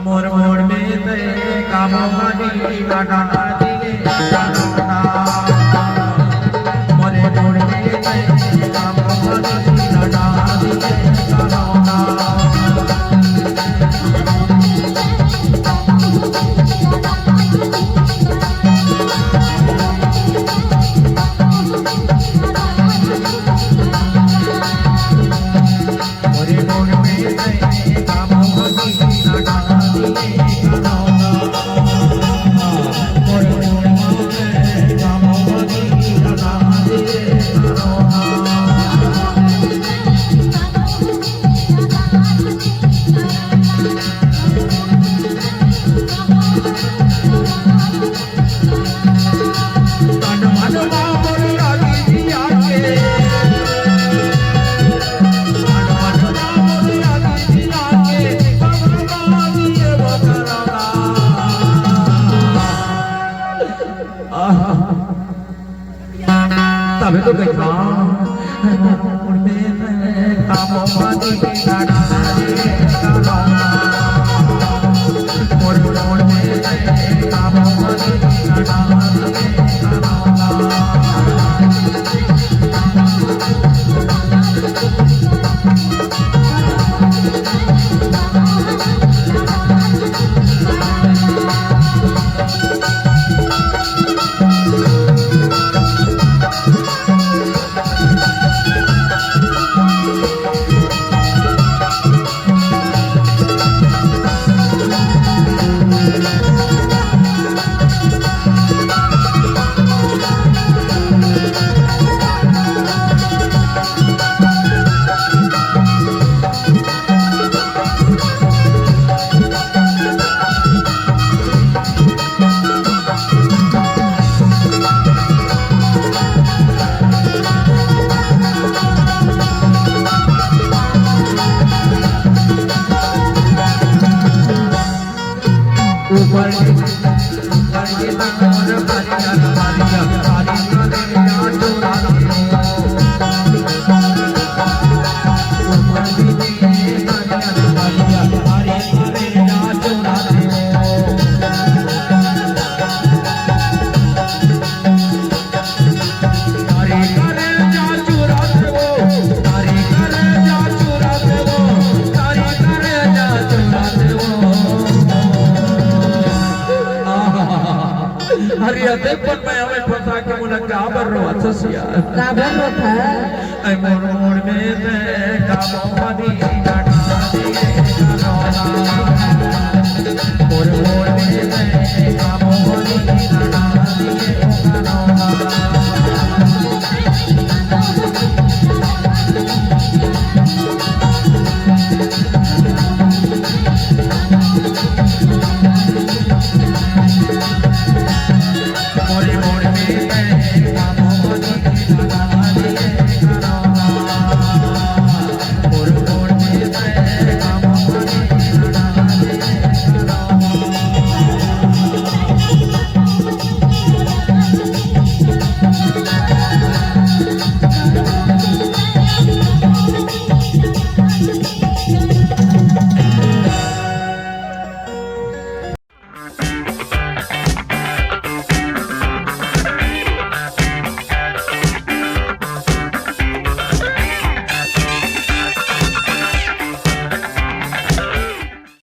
मोर मोर में ते कामो मनी काटा दिए कानोना मोरे मोर में ते कामो मनी काटा दिए कानोना तभी तो कहता मोर में कामो मनी काटा दिए कानोना मोर मोर में कामो मनी काटा दिए कानोना ऊपर के तार हरियाते पर मैं हमें पता कि मुना काबर रो अच्छा सिया काबर रो था ऐ मोर मोर में ते कामो मनी